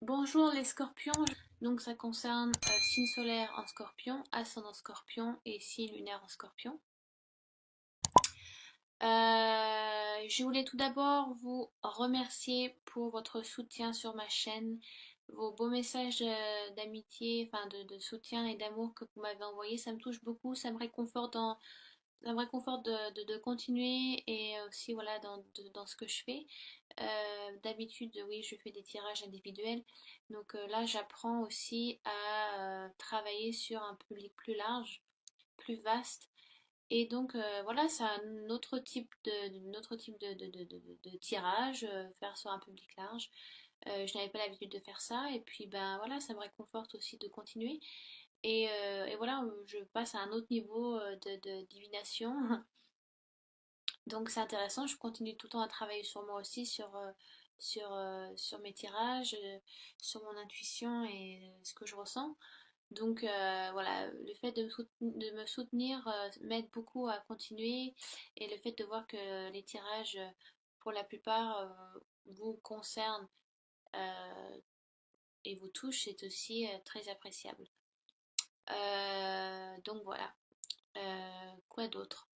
Bonjour les scorpions, donc ça concerne signe solaire en scorpion, ascendant scorpion et signe lunaire en scorpion. Je voulais tout d'abord vous remercier pour votre soutien sur ma chaîne, vos beaux messages d'amitié, enfin de soutien et d'amour que vous m'avez envoyés, ça me touche beaucoup, ça me réconforte de continuer et aussi voilà dans ce que je fais. D'habitude, oui, je fais des tirages individuels. Donc là, j'apprends aussi à travailler sur un public plus large, plus vaste. Et donc voilà, c'est un autre type de tirage, faire sur un public large. Je n'avais pas l'habitude de faire ça. Et puis ben voilà, ça me réconforte aussi de continuer. Et voilà, je passe à un autre niveau de divination. Donc c'est intéressant, je continue tout le temps à travailler sur moi aussi, sur mes tirages, sur mon intuition et ce que je ressens. Donc voilà, le fait de me soutenir m'aide beaucoup à continuer et le fait de voir que les tirages, pour la plupart, vous concernent et vous touchent, c'est aussi très appréciable. Donc voilà. Quoi d'autre?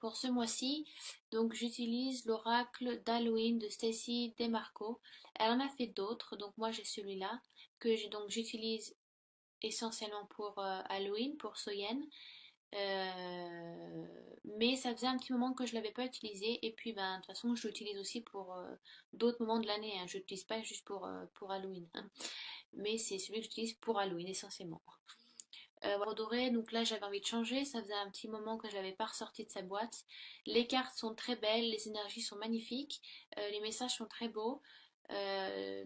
Pour ce mois-ci, donc j'utilise l'oracle d'Halloween de Stacy DeMarco. Elle en a fait d'autres, donc moi j'ai celui-là que j'utilise essentiellement pour Halloween, pour Soyen. Mais ça faisait un petit moment que je ne l'avais pas utilisé et puis ben de toute façon je l'utilise aussi pour d'autres moments de l'année, hein. Je l'utilise pas juste pour Halloween, hein. Mais c'est celui que j'utilise pour Halloween essentiellement. Doré, donc là j'avais envie de changer, ça faisait un petit moment que je l'avais pas ressorti de sa boîte. Les cartes sont très belles, les énergies sont magnifiques, les messages sont très beaux,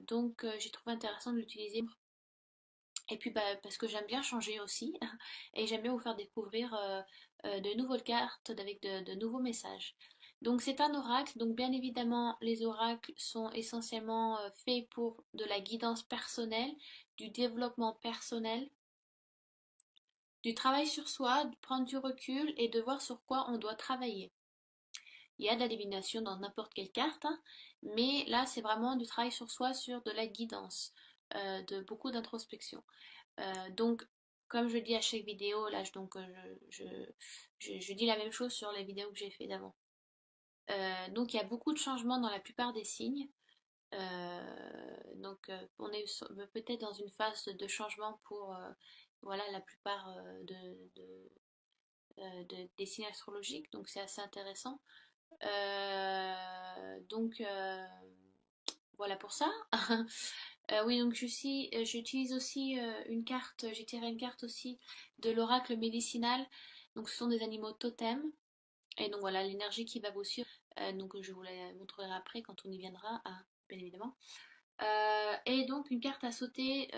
donc j'ai trouvé intéressant de l'utiliser. Et puis bah, parce que j'aime bien changer aussi, et j'aime bien vous faire découvrir de nouvelles cartes avec de nouveaux messages. Donc c'est un oracle, donc bien évidemment les oracles sont essentiellement faits pour de la guidance personnelle, du développement personnel, du travail sur soi, de prendre du recul et de voir sur quoi on doit travailler. Il y a de la divination dans n'importe quelle carte, hein, mais là c'est vraiment du travail sur soi, sur de la guidance, de beaucoup d'introspection. Donc, comme je dis à chaque vidéo, là donc je dis la même chose sur les vidéos que j'ai fait d'avant. Donc il y a beaucoup de changements dans la plupart des signes. On est peut-être dans une phase de changement pour voilà, la plupart des signes astrologiques, donc c'est assez intéressant. Donc voilà pour ça. Oui, donc j'utilise aussi une carte, j'ai tiré une carte aussi de l'oracle médicinal. Donc ce sont des animaux totems. Et donc voilà l'énergie qui va vous suivre. Donc je vous la montrerai après quand on y viendra, hein, bien évidemment. Et donc une carte à sauter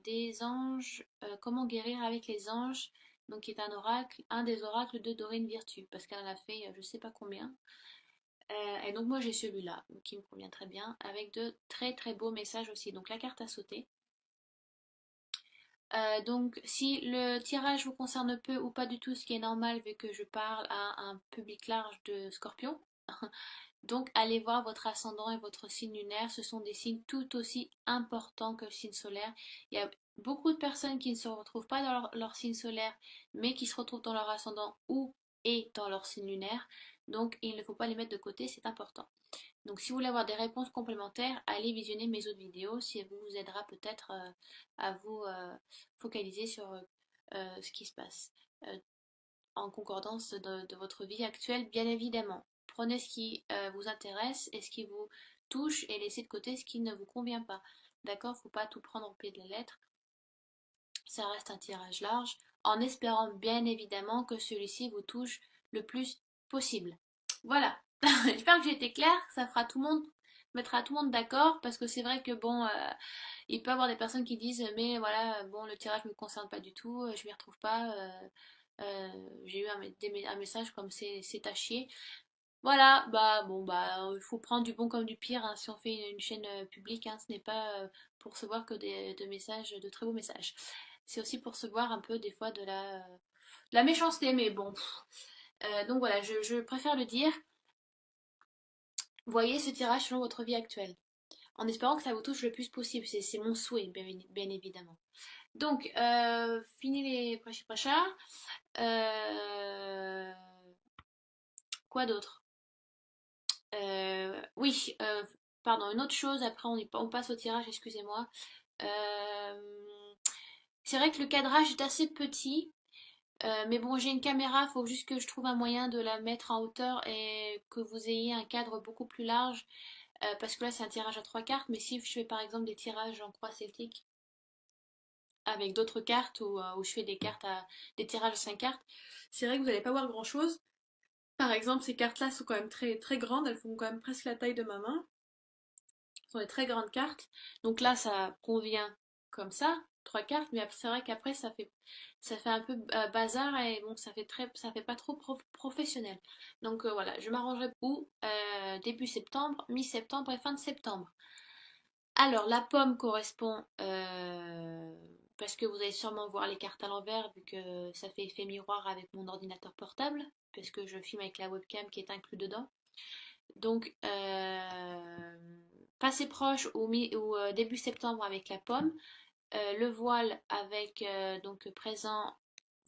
des anges, comment guérir avec les anges, donc qui est un oracle, un des oracles de Dorine Virtue, parce qu'elle en a fait je sais pas combien. Et donc moi j'ai celui-là, qui me convient très bien, avec de très très beaux messages aussi. Donc la carte à sauter. Donc si le tirage vous concerne peu ou pas du tout, ce qui est normal vu que je parle à un public large de scorpions, donc allez voir votre ascendant et votre signe lunaire, ce sont des signes tout aussi importants que le signe solaire. Il y a beaucoup de personnes qui ne se retrouvent pas dans leur signe solaire, mais qui se retrouvent dans leur ascendant ou et dans leur signe lunaire. Donc il ne faut pas les mettre de côté, c'est important. Donc si vous voulez avoir des réponses complémentaires, allez visionner mes autres vidéos, si elle vous aidera peut-être à vous focaliser sur ce qui se passe en concordance de votre vie actuelle, bien évidemment. Prenez ce qui vous intéresse et ce qui vous touche et laissez de côté ce qui ne vous convient pas. D'accord? Faut pas tout prendre au pied de la lettre. Ça reste un tirage large, en espérant bien évidemment que celui-ci vous touche le plus possible. Voilà. J'espère que j'ai été claire, ça fera tout le monde, mettra tout le monde d'accord, parce que c'est vrai que bon, il peut y avoir des personnes qui disent mais voilà, bon le tirage ne me concerne pas du tout, je m'y retrouve pas, j'ai eu un message comme c'est à chier. Voilà, bah bon bah il faut prendre du bon comme du pire, hein, si on fait une chaîne publique, hein, ce n'est pas pour recevoir que de messages, de très beaux messages. C'est aussi pour recevoir un peu des fois de la méchanceté, mais bon. Donc voilà, je préfère le dire. Voyez ce tirage selon votre vie actuelle. en espérant que ça vous touche le plus possible. C'est mon souhait, bien évidemment. Donc, fini les prachas. Euh, quoi d'autre? Oui, pardon, une autre chose, après on passe au tirage, excusez-moi. C'est vrai que le cadrage est assez petit, mais bon, j'ai une caméra, il faut juste que je trouve un moyen de la mettre en hauteur et que vous ayez un cadre beaucoup plus large, parce que là c'est un tirage à 3 cartes, mais si je fais par exemple des tirages en croix celtique avec d'autres cartes ou je fais des tirages à 5 cartes, c'est vrai que vous n'allez pas voir grand chose. Par exemple, ces cartes-là sont quand même très, très grandes, elles font quand même presque la taille de ma main. Ce sont des très grandes cartes. Donc là, ça convient comme ça, 3 cartes, mais c'est vrai qu'après, ça fait un peu bazar et bon, ça fait pas trop professionnel. Donc voilà, je m'arrangerai ou début septembre, mi-septembre et fin de septembre. Alors, la pomme correspond, parce que vous allez sûrement voir les cartes à l'envers, vu que ça fait effet miroir avec mon ordinateur portable, parce que je filme avec la webcam qui est inclus dedans. Donc, passé proche ou début septembre avec la pomme, le voile avec donc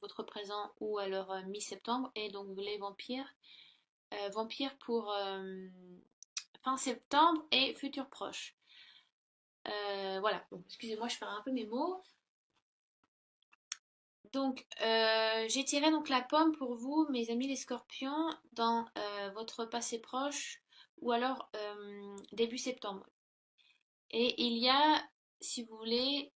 votre présent ou alors mi-septembre, et donc les vampires pour fin septembre et futur proche. Voilà, donc excusez-moi, je perds un peu mes mots. Donc, j'ai tiré donc la pomme pour vous, mes amis les scorpions, dans votre passé proche ou alors début septembre. Et il y a, si vous voulez,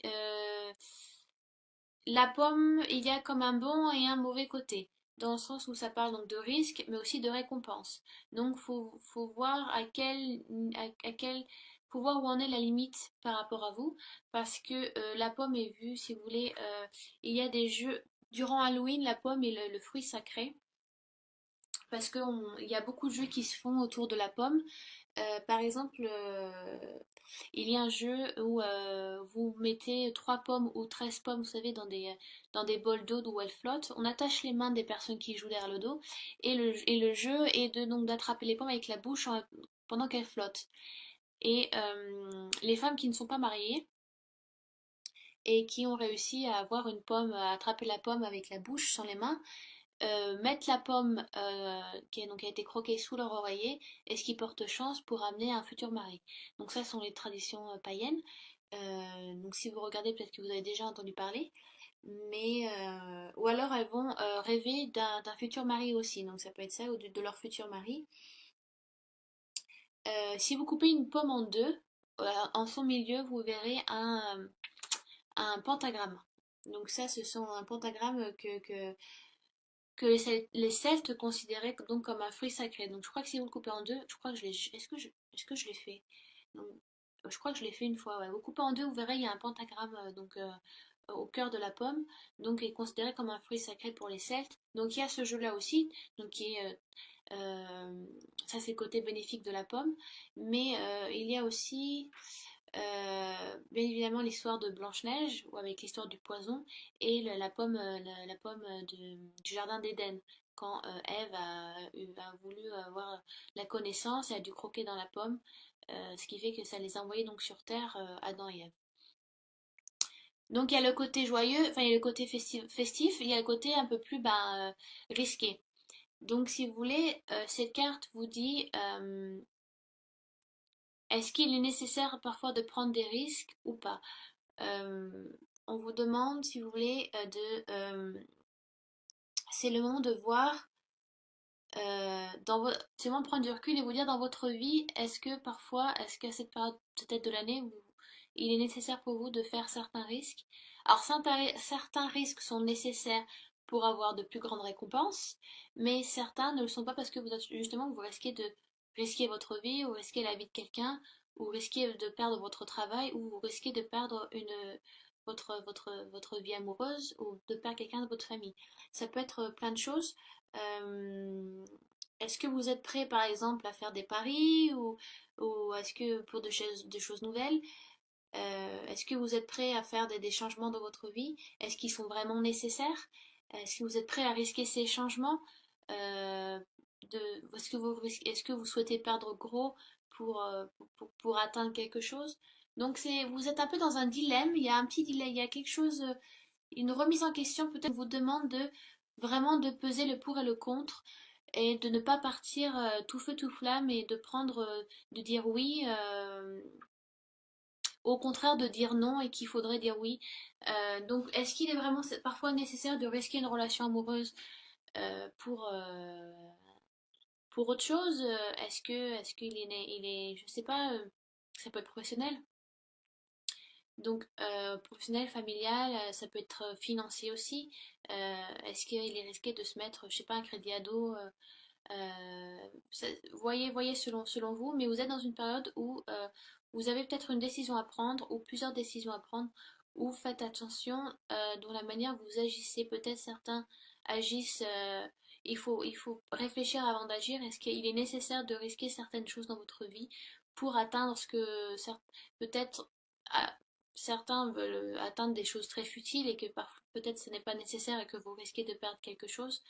la pomme, il y a comme un bon et un mauvais côté, dans le sens où ça parle donc de risque, mais aussi de récompense. Donc, faut voir faut voir où en est la limite par rapport à vous, parce que la pomme est vue, si vous voulez, il y a des jeux, durant Halloween, la pomme est le fruit sacré, parce qu'il y a beaucoup de jeux qui se font autour de la pomme. Par exemple, il y a un jeu où vous mettez 3 pommes ou 13 pommes, vous savez, dans des bols d'eau où elles flottent. On attache les mains des personnes qui jouent derrière le dos. Et le jeu est donc d'attraper les pommes avec la bouche pendant qu'elles flottent. Et les femmes qui ne sont pas mariées et qui ont réussi à avoir une pomme, à attraper la pomme avec la bouche sans les mains, mettre la pomme qui a été croquée sous leur oreiller, et ce qui porte chance pour amener un futur mari. Donc ça sont les traditions païennes. Donc si vous regardez, peut-être que vous avez déjà entendu parler. Mais ou alors elles vont rêver d'un futur mari aussi. Donc ça peut être ça, ou de leur futur mari. Si vous coupez une pomme en deux, en son milieu, vous verrez un pentagramme. Donc ça, ce sont un pentagramme que les Celtes considéraient donc comme un fruit sacré. Donc je crois que si vous le coupez en deux, je crois que je l'ai. Est-ce que je l'ai fait? Donc, je crois que je l'ai fait une fois. Ouais. Vous coupez en deux, vous verrez, il y a un pentagramme au cœur de la pomme, donc est considéré comme un fruit sacré pour les Celtes. Donc il y a ce jeu-là aussi, donc qui est ça c'est le côté bénéfique de la pomme, mais il y a aussi bien évidemment l'histoire de Blanche-Neige, ou avec l'histoire du poison, et la pomme du jardin d'Éden, quand Ève a voulu avoir la connaissance et a dû croquer dans la pomme, ce qui fait que ça les a envoyés donc sur Terre, Adam et Ève. Donc il y a le côté joyeux, enfin il y a le côté festif, il y a le côté un peu plus risqué. Donc si vous voulez, cette carte vous dit est-ce qu'il est nécessaire parfois de prendre des risques ou pas? Euh, on vous demande, si vous voulez, c'est le moment de voir, c'est le moment de prendre du recul et vous dire dans votre vie, est-ce qu'à cette période peut-être de l'année, il est nécessaire pour vous de faire certains risques. Alors certains risques sont nécessaires pour avoir de plus grandes récompenses, mais certains ne le sont pas parce que justement vous risquez de risquer votre vie, ou risquer la vie de quelqu'un, ou risquer de perdre votre travail, ou vous risquez de perdre votre vie amoureuse, ou de perdre quelqu'un de votre famille. Ça peut être plein de choses. Euh, Est-ce que vous êtes prêt, par exemple, à faire des paris, ou est-ce que pour des choses nouvelles, est-ce que vous êtes prêt à faire des changements dans votre vie? Est-ce qu'ils sont vraiment nécessaires? Est-ce que vous êtes prêt à risquer ces changements? Est-ce que vous souhaitez perdre gros pour atteindre quelque chose. Donc vous êtes un peu dans un dilemme, il y a un petit dilemme, il y a quelque chose, une remise en question peut-être vous demande de vraiment de peser le pour et le contre et de ne pas partir tout feu tout flamme et de prendre, de dire oui, au contraire de dire non et qu'il faudrait dire oui. Donc est-ce qu'il est vraiment parfois nécessaire de risquer une relation amoureuse euh, pour, euh, pour autre chose? Est-ce qu'il est, je sais pas, ça peut être professionnel. Donc, professionnel, familial, ça peut être financier aussi. Est-ce qu'il est risqué de se mettre, je sais pas, un crédit ado voyez selon vous, mais vous êtes dans une période où vous avez peut-être une décision à prendre ou plusieurs décisions à prendre, où faites attention dans la manière dont vous agissez. Peut-être certains agissent, il faut réfléchir avant d'agir. Est-ce qu'il est nécessaire de risquer certaines choses dans votre vie pour atteindre ce que peut-être ah, certains veulent atteindre des choses très futiles et que peut-être ce n'est pas nécessaire et que vous risquez de perdre quelque chose.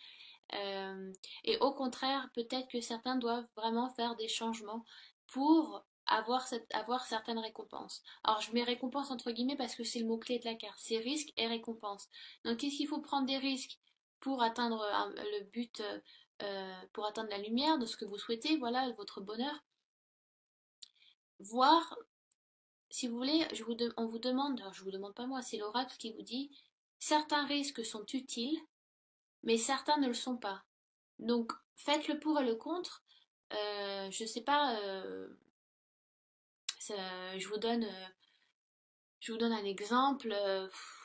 Euh, et au contraire, peut-être que certains doivent vraiment faire des changements pour avoir certaines récompenses. Alors, je mets récompense entre guillemets parce que c'est le mot-clé de la carte. C'est risque et récompense. Donc, qu'est-ce qu'il faut prendre des risques pour atteindre le but, pour atteindre la lumière de ce que vous souhaitez, voilà, votre bonheur. Voir, si vous voulez, on vous demande, alors je vous demande pas moi, c'est l'oracle qui vous dit, certains risques sont utiles, mais certains ne le sont pas. Donc, faites le pour et le contre. Je sais pas, je vous donne, je vous donne un exemple.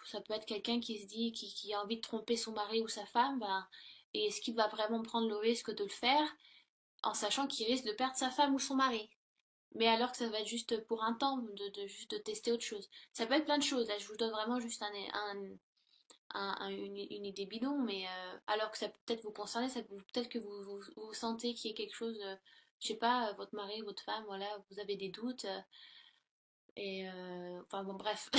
Ça peut être quelqu'un qui se dit, qui a envie de tromper son mari ou sa femme, ben, et est-ce qu'il va vraiment prendre le risque de le faire en sachant qu'il risque de perdre sa femme ou son mari? Mais alors que ça va être juste pour un temps, juste de tester autre chose. Ça peut être plein de choses. Là, je vous donne vraiment juste une idée bidon, mais alors que ça peut peut-être vous concerner, ça peut peut-être que vous sentez qu'il y a quelque chose, je sais pas, votre mari, votre femme, voilà, vous avez des doutes, enfin bon, bref,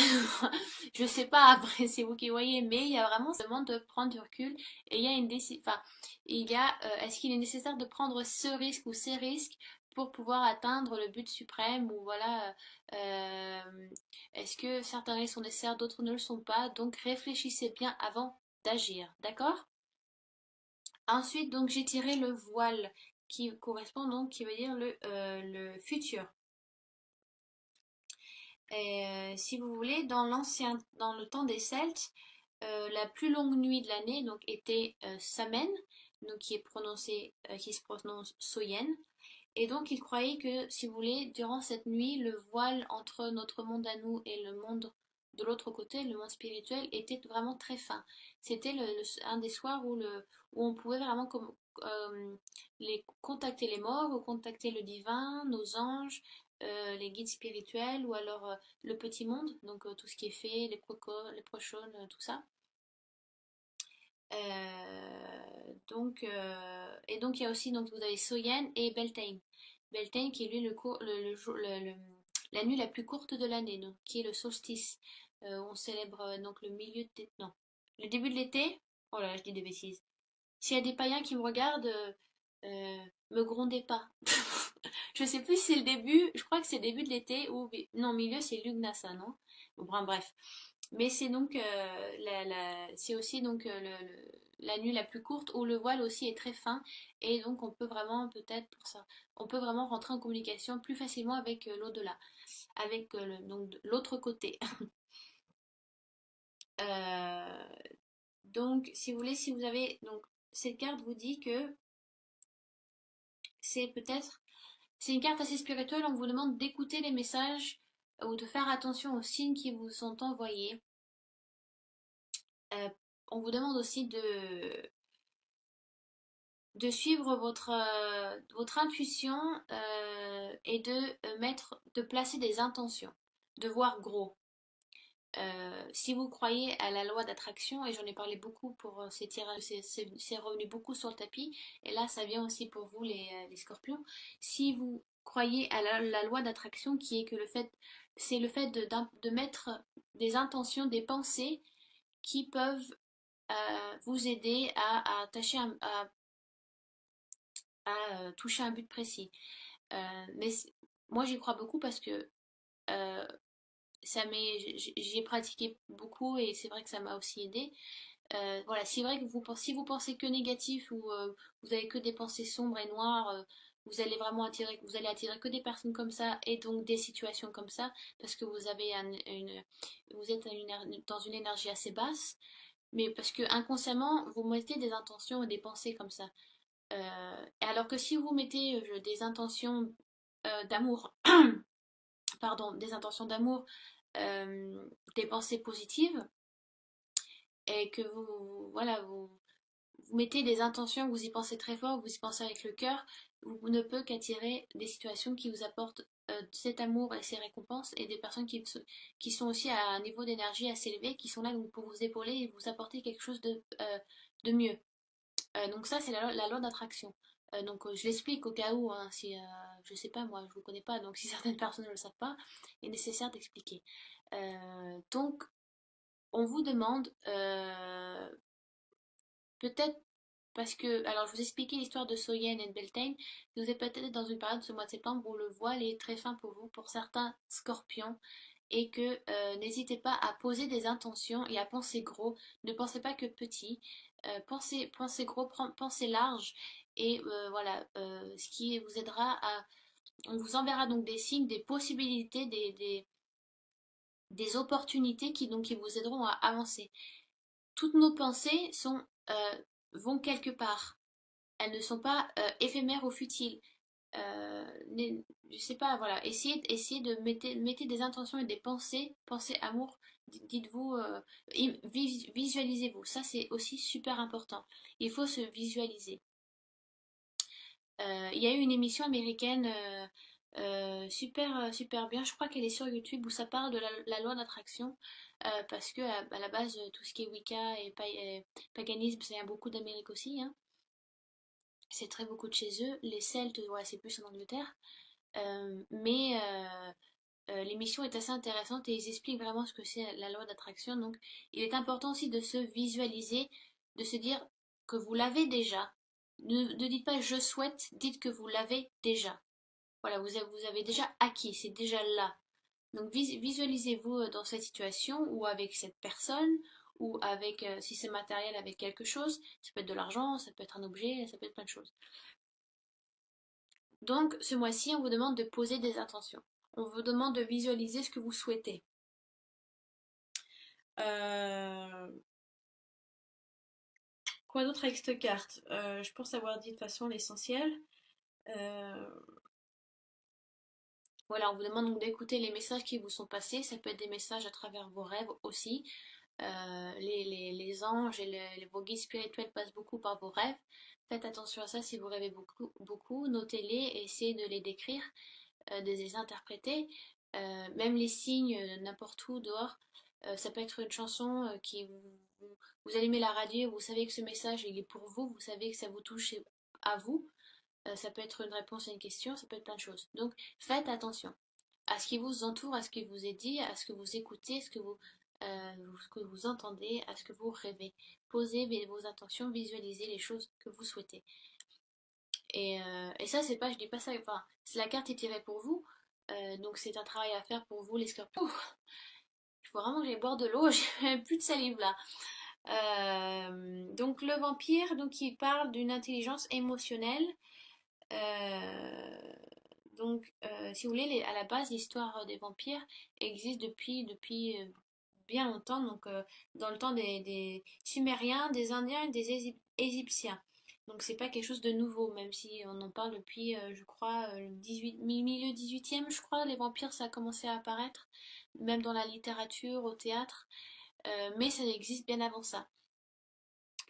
je sais pas, après c'est vous qui voyez, mais il y a vraiment ce moment de prendre du recul et il y a une décision, enfin, il y a, est-ce qu'il est nécessaire de prendre ce risque ou ces risques pour pouvoir atteindre le but suprême ou voilà, est-ce que certains risques sont nécessaires, d'autres ne le sont pas, donc réfléchissez bien avant d'agir, d'accord? Ensuite, donc j'ai tiré le voile qui correspond donc, qui veut dire le futur. Et si vous voulez, dans le temps des Celtes, la plus longue nuit de l'année donc était Samen, donc qui se prononce Soyen. Et donc ils croyaient que, si vous voulez, durant cette nuit, le voile entre notre monde à nous et le monde de l'autre côté, le monde spirituel, était vraiment très fin. C'était un des soirs où on pouvait vraiment contacter les morts, ou contacter le divin, nos anges, les guides spirituels, ou alors le petit monde, donc tout ce qui est fées, les prochones, tout ça. Et donc il y a aussi, donc vous avez Soyen et Beltane. Beltane qui est lui la nuit la plus courte de l'année, donc qui est le solstice. On célèbre donc le milieu de non, le début de l'été. Oh là, je dis des bêtises. S'il y a des païens qui me regardent, me grondez pas. Je sais plus si c'est le début, je crois que c'est le début de l'été ou non, milieu c'est Lugnasa, non? Bon, bref. Mais c'est donc c'est aussi donc la nuit la plus courte où le voile aussi est très fin et donc on peut vraiment peut-être pour ça, on peut vraiment rentrer en communication plus facilement avec l'au-delà, avec donc l'autre côté. Euh, donc si vous voulez, si vous avez donc cette carte vous dit que c'est peut-être c'est une carte assez spirituelle, on vous demande d'écouter les messages ou de faire attention aux signes qui vous sont envoyés. Euh, on vous demande aussi de suivre votre intuition et de placer des intentions, de voir gros. Si vous croyez à la loi d'attraction, et j'en ai parlé beaucoup pour ces tirages, c'est revenu beaucoup sur le tapis, et là ça vient aussi pour vous les scorpions. Si vous croyez à la loi d'attraction qui est que c'est le fait de mettre des intentions, des pensées qui peuvent vous aider à attacher à toucher un but précis. Mais moi j'y crois beaucoup parce que euh, j'y ai pratiqué beaucoup et c'est vrai que ça m'a aussi aidé. Voilà, c'est vrai que si vous pensez que négatif ou vous avez que des pensées sombres et noires, vous allez vraiment vous allez attirer que des personnes comme ça et donc des situations comme ça parce que vous avez vous êtes dans une énergie assez basse, mais parce que inconsciemment vous mettez des intentions et des pensées comme ça. Alors que si vous mettez des intentions d'amour, pardon, des intentions d'amour, des pensées positives et que voilà, vous mettez des intentions, vous y pensez très fort, vous y pensez avec le cœur, vous ne peut qu'attirer des situations qui vous apportent cet amour et ces récompenses et des personnes qui sont aussi à un niveau d'énergie assez élevé, qui sont là donc, pour vous épauler et vous apporter quelque chose de mieux. Donc ça, c'est la loi d'attraction. Je l'explique au cas où, hein, si je sais pas, moi je vous connais pas, donc si certaines personnes ne le savent pas, il est nécessaire d'expliquer. Donc on vous demande peut-être parce que, alors je vous expliquais l'histoire de Soyen et de Beltane, vous êtes peut-être dans une période ce mois de septembre où le voile est très fin pour vous, pour certains scorpions, et que n'hésitez pas à poser des intentions et à penser gros. Ne pensez pas que petit, pensez gros, pensez large, et voilà, ce qui vous aidera à... On vous enverra donc des signes, des possibilités, des opportunités qui vous aideront à avancer. Toutes nos pensées vont quelque part. Elles ne sont pas éphémères ou futiles. Je sais pas, voilà, essayez de mettez des intentions et des pensez amour, dites-vous, visualisez-vous, ça c'est aussi super important. Il faut se visualiser. Il y a eu une émission américaine super bien, je crois qu'elle est sur YouTube, où ça parle de la loi d'attraction, parce que à la base, tout ce qui est Wicca et paganisme, ça vient beaucoup d'Amérique aussi, hein. C'est très beaucoup de chez eux. Les Celtes, ouais, c'est plus en Angleterre. Mais l'émission est assez intéressante et ils expliquent vraiment ce que c'est la loi d'attraction. Donc, il est important aussi de se visualiser, de se dire que vous l'avez déjà. Ne dites pas je souhaite, dites que vous l'avez déjà. Voilà, vous avez déjà acquis, c'est déjà là. Donc, visualisez-vous dans cette situation ou avec cette personne ou avec, si c'est matériel, avec quelque chose. Ça peut être de l'argent, ça peut être un objet, ça peut être plein de choses. Donc, ce mois-ci, on vous demande de poser des intentions. On vous demande de visualiser ce que vous souhaitez. Euh, Quoi d'autre avec cette carte? Je pense avoir dit de toute façon l'essentiel. Euh, voilà, on vous demande donc d'écouter les messages qui vous sont passés. Ça peut être des messages à travers vos rêves aussi. Les anges et vos guides spirituels passent beaucoup par vos rêves. Faites attention à ça si vous rêvez beaucoup. Notez-les et essayez de les décrire, de les interpréter. Même les signes, n'importe où dehors. Ça peut être une chanson vous allumez la radio, vous savez que ce message il est pour vous, vous savez que ça vous touche à vous. Ça peut être une réponse à une question, ça peut être plein de choses. Donc faites attention à ce qui vous entoure, à ce qui vous est dit, à ce que vous écoutez, ce que vous entendez, à ce que vous rêvez. Posez vos intentions, visualisez les choses que vous souhaitez. Et ça, c'est pas, je dis pas ça, enfin, si la carte est tirée pour vous, donc c'est un travail à faire pour vous les scorpions. Il faut vraiment que j'aille boire de l'eau, j'ai plus de salive là. Donc le vampire, donc il parle d'une intelligence émotionnelle. Euh, si vous voulez, à la base, l'histoire des vampires existe depuis bien longtemps, dans le temps des Sumériens, des Indiens et des Égyptiens. Donc c'est pas quelque chose de nouveau, même si on en parle depuis, je crois, milieu 18e, je crois, les vampires, ça a commencé à apparaître, même dans la littérature, au théâtre, mais ça existe bien avant ça.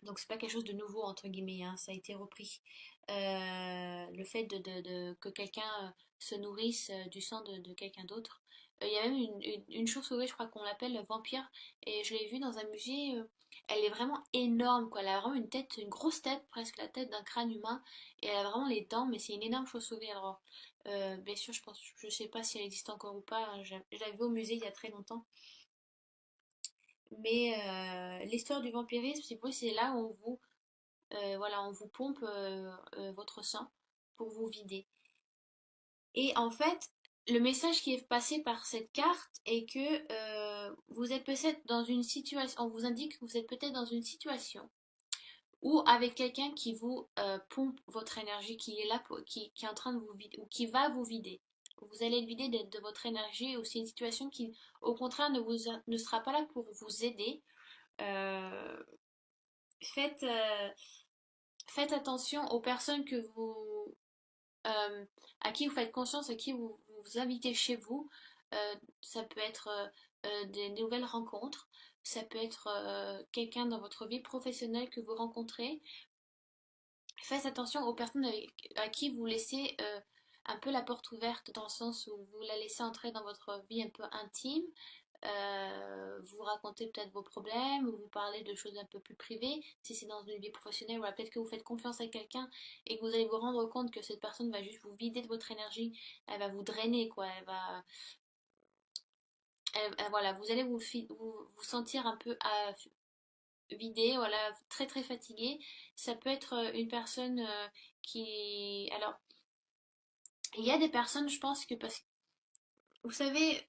Donc c'est pas quelque chose de nouveau entre guillemets, hein, ça a été repris. Le fait que quelqu'un se nourrisse du sang de quelqu'un d'autre. Il y a même une chauve-souris, je crois qu'on l'appelle le vampire, et je l'ai vue dans un musée. Elle est vraiment énorme, quoi. Elle a vraiment une tête, une grosse tête, presque la tête d'un crâne humain, et elle a vraiment les dents, mais c'est une énorme chauve-souris. Alors, bien sûr, je sais pas si elle existe encore ou pas. Hein, je l'avais vue au musée il y a très longtemps. Mais l'histoire du vampirisme, c'est là où voilà, on vous pompe votre sang pour vous vider. Et en fait, le message qui est passé par cette carte est que vous êtes peut-être dans une situation, on vous indique que vous êtes peut-être dans une situation ou avec quelqu'un qui vous pompe votre énergie, qui est là, qui est en train de vous vider, ou qui va vous vider. Vous allez être vidé de votre énergie, ou c'est une situation qui, au contraire, ne sera pas là pour vous aider. Euh, faites, faites attention aux personnes euh, à qui vous faites confiance, à qui vous invitez chez vous. Ça peut être des nouvelles rencontres, ça peut être quelqu'un dans votre vie professionnelle que vous rencontrez. Faites attention aux personnes à qui vous laissez un peu la porte ouverte, dans le sens où vous la laissez entrer dans votre vie un peu intime. Vous racontez peut-être vos problèmes, ou vous parlez de choses un peu plus privées. Si c'est dans une vie professionnelle, voilà, peut-être que vous faites confiance à quelqu'un et que vous allez vous rendre compte que cette personne va juste vous vider de votre énergie, elle va vous drainer, quoi. Voilà, vous allez vous sentir un peu vidé, voilà, très très fatigué. Ça peut être une personne alors, il y a des personnes, je pense que parce que, vous savez,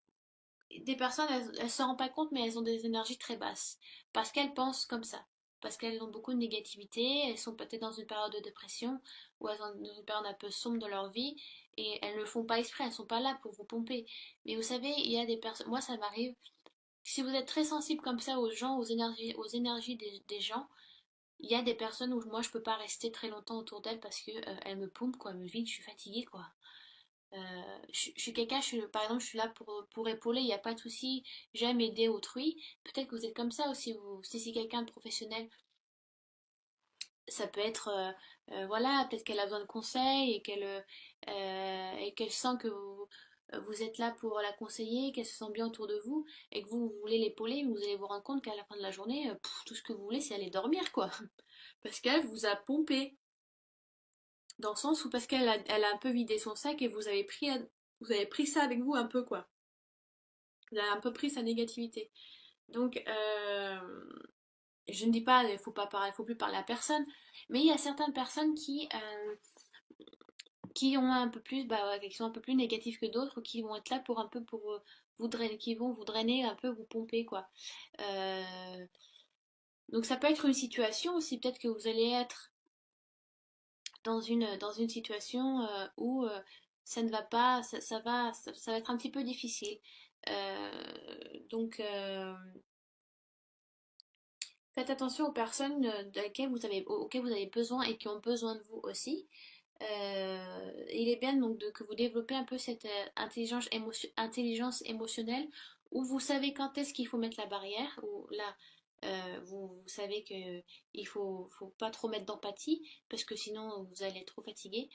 des personnes, elles se rendent pas compte, mais elles ont des énergies très basses. Parce qu'elles pensent comme ça. Parce qu'elles ont beaucoup de négativité, elles sont peut-être dans une période de dépression, ou elles sont dans une période un peu sombre de leur vie, et elles ne le font pas exprès, elles sont pas là pour vous pomper. Mais vous savez, il y a des personnes, moi ça m'arrive, si vous êtes très sensible comme ça aux gens, aux énergies des gens, il y a des personnes où moi je peux pas rester très longtemps autour d'elles parce que elles me pompent, quoi, elles me vident, je suis fatiguée, quoi. Je suis quelqu'un, par exemple, je suis là pour épauler, il n'y a pas de souci, j'aime aider autrui. Peut-être que vous êtes comme ça aussi, si c'est quelqu'un de professionnel, ça peut être, voilà, peut-être qu'elle a besoin de conseils et qu'elle sent que vous êtes là pour la conseiller, qu'elle se sent bien autour de vous et que vous voulez l'épauler, mais vous allez vous rendre compte qu'à la fin de la journée, tout ce que vous voulez, c'est aller dormir, quoi. Parce qu'elle vous a pompé, dans le sens où parce elle a un peu vidé son sac et vous avez pris ça avec vous un peu, quoi. Vous avez un peu pris sa négativité. Donc, je ne dis pas, il faut pas parler, il faut plus parler à personne, mais il y a certaines personnes qui ont un peu plus, bah, ouais, qui sont un peu plus négatives que d'autres, qui vont être là pour un peu pour vous drainer, qui vont vous drainer un peu, vous pomper, quoi. Euh, donc ça peut être une situation aussi, peut-être que vous allez être dans une situation où ça ne va pas, ça va être un petit peu difficile. Donc, faites attention aux personnes auxquelles vous avez besoin et qui ont besoin de vous aussi. Il est bien donc que vous développez un peu cette intelligence émotionnelle où vous savez quand est-ce qu'il faut mettre la barrière, où là, vous savez que il faut pas trop mettre d'empathie parce que sinon vous allez être trop fatigué.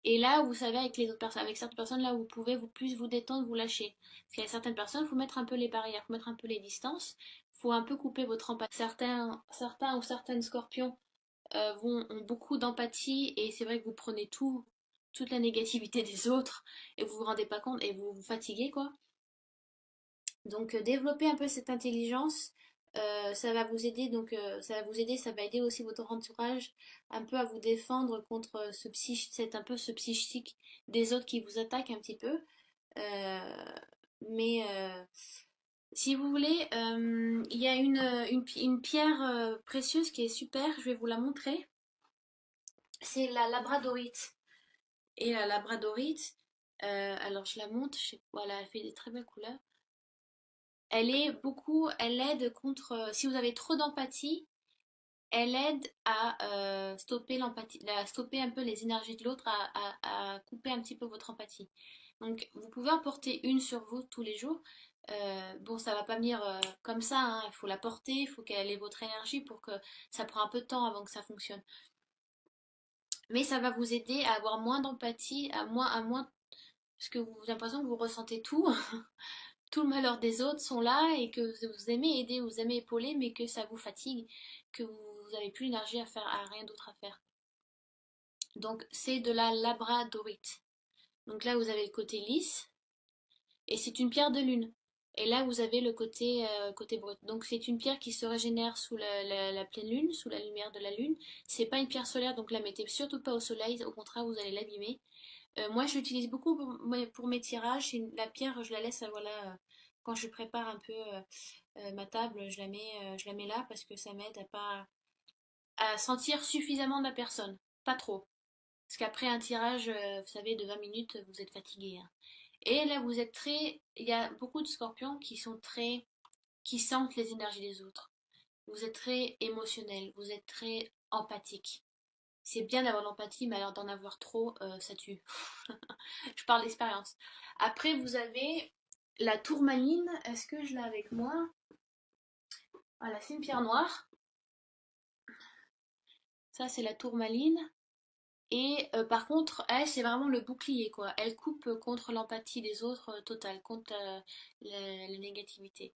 Et là, vous savez, avec les autres personnes, avec certaines personnes, là, vous pouvez plus vous détendre, vous lâcher. Parce qu'il y a certaines personnes, il faut mettre un peu les barrières, il faut mettre un peu les distances, il faut un peu couper votre empathie. Certains ou certaines scorpions ont beaucoup d'empathie et c'est vrai que vous prenez toute la négativité des autres et vous vous rendez pas compte et vous vous fatiguez, quoi. Donc développer un peu cette intelligence, ça va vous aider. Donc ça va vous aider, ça va aider aussi votre entourage un peu à vous défendre contre un peu ce psychique des autres qui vous attaquent un petit peu. Mais si vous voulez, il y a une pierre précieuse qui est super, je vais vous la montrer. C'est la labradorite. Et la labradorite, alors je la montre, voilà, elle fait des très belles couleurs. Elle aide contre, si vous avez trop d'empathie, elle aide à stopper l'empathie, à stopper un peu les énergies de l'autre, à couper un petit peu votre empathie. Donc vous pouvez en porter une sur vous tous les jours. Bon, ça va pas venir comme ça, hein. Il faut la porter, il faut qu'elle ait votre énergie pour que ça prend un peu de temps avant que ça fonctionne. Mais ça va vous aider à avoir moins d'empathie, à moins, parce que vous avez l'impression que vous ressentez tout, tout le malheur des autres sont là et que vous aimez aider, vous aimez épauler, mais que ça vous fatigue, que vous n'avez plus l'énergie à faire, à rien d'autre à faire. Donc c'est de la labradorite. Donc là vous avez le côté lisse et c'est une pierre de lune. Et là vous avez le côté brut. Donc c'est une pierre qui se régénère sous la pleine lune, sous la lumière de la lune. C'est pas une pierre solaire, donc la mettez surtout pas au soleil, au contraire vous allez l'abîmer. Moi, je l'utilise beaucoup pour mes tirages. La pierre, je la laisse, voilà, quand je prépare un peu ma table, je la mets là parce que ça m'aide à sentir suffisamment la personne, pas trop. Parce qu'après un tirage, vous savez, de 20 minutes, vous êtes fatigué, hein. Et là, vous êtes très. Il y a beaucoup de scorpions qui sont très. Qui sentent les énergies des autres. Vous êtes très émotionnel, vous êtes très empathique. C'est bien d'avoir l'empathie, mais alors d'en avoir trop, ça tue. Je parle d'expérience. Après, vous avez la tourmaline. Est-ce que je l'ai avec moi? Voilà, c'est une pierre noire. Ça, c'est la tourmaline. Et par contre, elle, c'est vraiment le bouclier, quoi. Elle coupe contre l'empathie des autres totale, contre la négativité.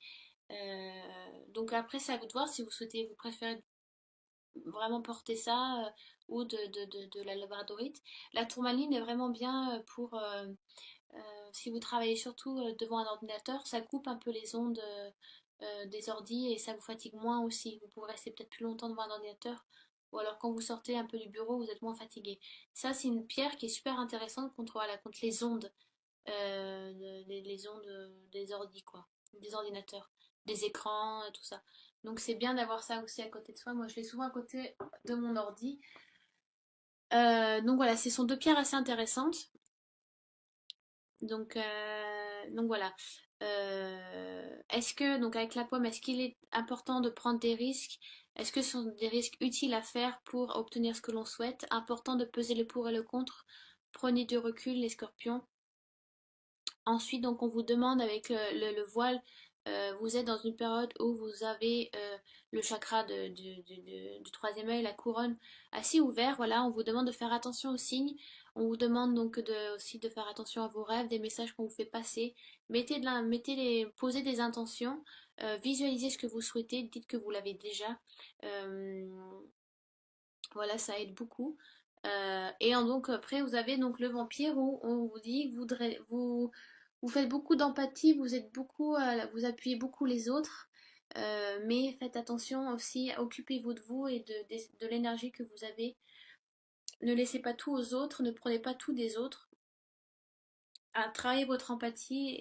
Donc après, c'est à vous de voir si vous souhaitez, vous préférez vraiment porter ça ou de la labradorite. La tourmaline est vraiment bien pour si vous travaillez surtout devant un ordinateur, ça coupe un peu les ondes des ordis et ça vous fatigue moins aussi. Vous pouvez rester peut-être plus longtemps devant un ordinateur. Ou alors quand vous sortez un peu du bureau, vous êtes moins fatigué. Ça, c'est une pierre qui est super intéressante contre, voilà, contre les ondes, les ondes des ordis, quoi, des ordinateurs, des écrans, tout ça. Donc c'est bien d'avoir ça aussi à côté de soi. Moi, je l'ai souvent à côté de mon ordi. Donc voilà, ce sont deux pierres assez intéressantes. Donc voilà. Est-ce que, donc avec la pomme, est-ce qu'il est important de prendre des risques? Est-ce que ce sont des risques utiles à faire pour obtenir ce que l'on souhaite? Important de peser le pour et le contre. Prenez du recul, les scorpions. Ensuite, donc, on vous demande avec le voile, vous êtes dans une période où vous avez le chakra du troisième œil, la couronne, assez ouvert. Voilà, on vous demande de faire attention aux signes. On vous demande donc aussi de faire attention à vos rêves, des messages qu'on vous fait passer. Posez des intentions, visualisez ce que vous souhaitez, dites que vous l'avez déjà. Euh, voilà, ça aide beaucoup. Donc après, vous avez donc le vampire où on vous dit, vous faites beaucoup d'empathie, vous êtes beaucoup, vous appuyez beaucoup les autres, mais faites attention aussi, occupez-vous de vous et de l'énergie que vous avez. Ne laissez pas tout aux autres, ne prenez pas tout des autres. Travaillez votre empathie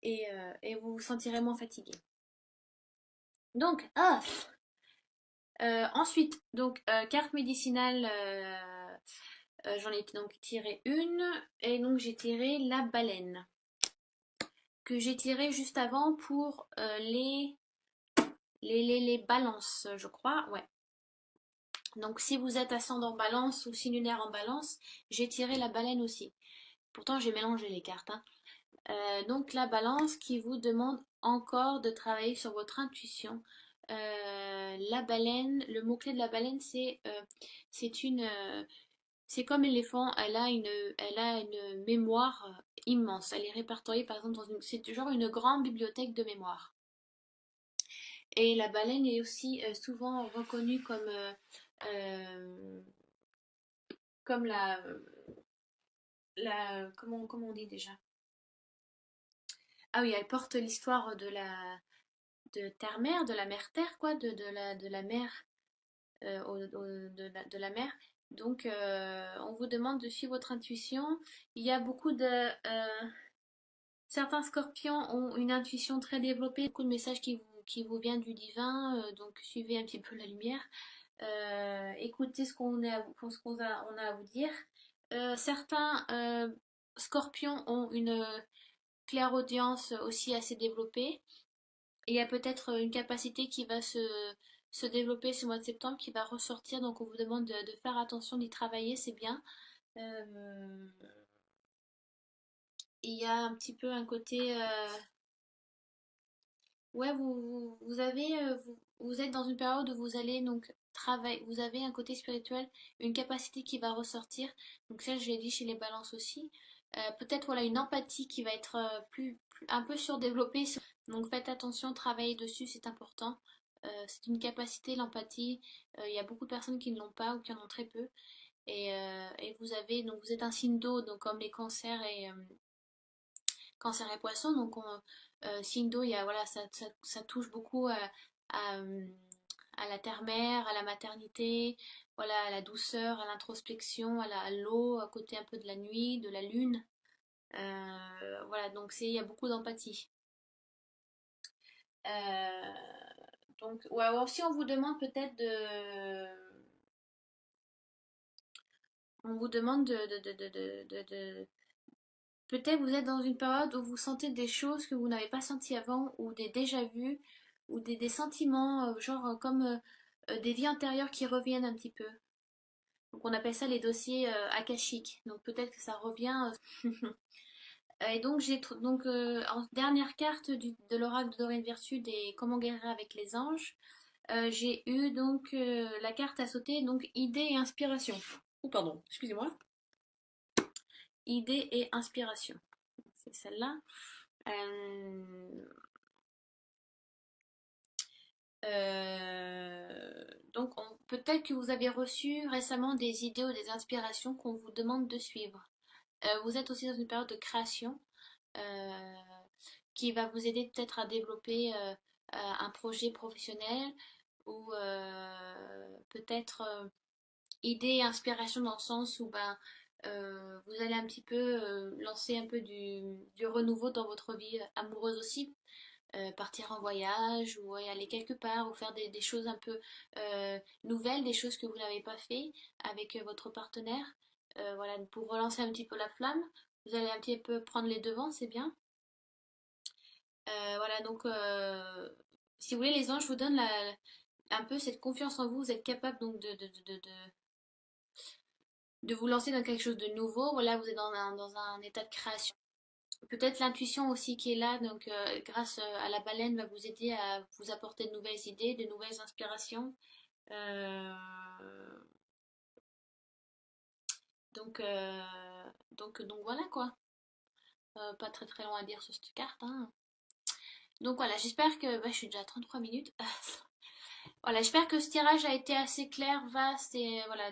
et vous vous sentirez moins fatigué. Donc, ensuite, donc carte médicinale, j'en ai donc tiré une, et donc j'ai tiré la baleine, que j'ai tiré juste avant pour les balances, je crois, ouais. Donc si vous êtes ascendant balance ou signe lunaire en balance, j'ai tiré la baleine aussi. Pourtant j'ai mélangé les cartes, hein. Donc la balance qui vous demande encore de travailler sur votre intuition. La baleine, le mot-clé de la baleine, c'est c'est comme l'éléphant, elle a une mémoire immense. Elle est répertoriée par exemple c'est genre une grande bibliothèque de mémoire. Et la baleine est aussi souvent reconnue euh, comme comment on dit déjà? Ah oui, elle porte l'histoire de terre-mère, de la mère-terre, quoi, de la mère de la mer. Donc, on vous demande de suivre votre intuition. Il y a beaucoup de... certains scorpions ont une intuition très développée, beaucoup de messages qui vous viennent du divin, donc suivez un petit peu la lumière. Écoutez on a à vous dire. Certains scorpions ont une clairaudience aussi assez développée. Et il y a peut-être une capacité qui va se développer ce mois de septembre, qui va ressortir. Donc on vous demande de faire attention, d'y travailler, c'est bien. Euh, il y a un petit peu un côté... ouais, vous avez... vous êtes dans une période où vous allez donc travailler, vous avez un côté spirituel, une capacité qui va ressortir. Donc ça, je l'ai dit chez les balances aussi. Peut-être voilà une empathie qui va être un peu surdéveloppée. Donc faites attention, travaillez dessus, c'est important. C'est une capacité, l'empathie. Il y a beaucoup de personnes qui ne l'ont pas ou qui en ont très peu. Et vous êtes un signe d'eau, donc comme les cancers cancer et poisson. Donc signe d'eau, il y a, voilà, ça touche beaucoup à, à la terre-mère, à la maternité. voilà, à la douceur, à l'introspection, à l'eau, à côté un peu de la nuit, de la lune. Voilà, donc il y a beaucoup d'empathie. Euh, donc, ouais, alors si on vous demande peut-être on vous demande peut-être vous êtes dans une période où vous sentez des choses que vous n'avez pas senties avant, ou des déjà-vus, ou des sentiments, genre comme des vies antérieures qui reviennent un petit peu. Donc on appelle ça les dossiers akashiques. Donc peut-être que ça revient. Et donc en dernière carte de l'oracle de Doreen Virtue des Comment guérir avec les anges, j'ai eu donc la carte à sauter, donc idée et inspiration. Oh pardon, excusez-moi. Idée et inspiration. C'est celle-là. Euh, donc peut-être que vous avez reçu récemment des idées ou des inspirations qu'on vous demande de suivre. Vous êtes aussi dans une période de création euh, qui va vous aider peut-être à développer un projet professionnel ou peut-être idée et inspiration dans le sens où vous allez un petit peu lancer un peu du renouveau dans votre vie amoureuse aussi. Partir en voyage ou aller quelque part ou faire des choses un peu nouvelles, des choses que vous n'avez pas fait avec votre partenaire. Voilà, pour relancer un petit peu la flamme, vous allez un petit peu prendre les devants, c'est bien. Voilà, donc si vous voulez, les anges vous donnent un peu cette confiance en vous, vous êtes capable donc de vous lancer dans quelque chose de nouveau. Voilà, vous êtes dans un état de création. Peut-être l'intuition aussi qui est là, donc grâce à la baleine, va vous aider à vous apporter de nouvelles idées, de nouvelles inspirations. Euh, donc, euh, donc voilà quoi. Pas très très loin à dire sur cette carte, hein. Donc voilà, j'espère que. Je suis déjà à 33 minutes. Voilà, j'espère que ce tirage a été assez clair, vaste et voilà,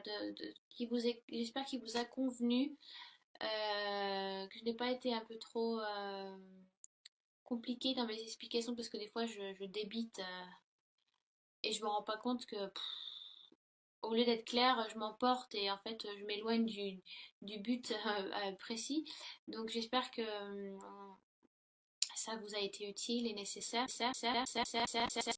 j'espère qu'il vous a convenu. Que je n'ai pas été un peu trop compliquée dans mes explications parce que des fois je débite et je me rends pas compte que au lieu d'être claire, je m'emporte et en fait je m'éloigne du but précis. Donc j'espère que ça vous a été utile et nécessaire.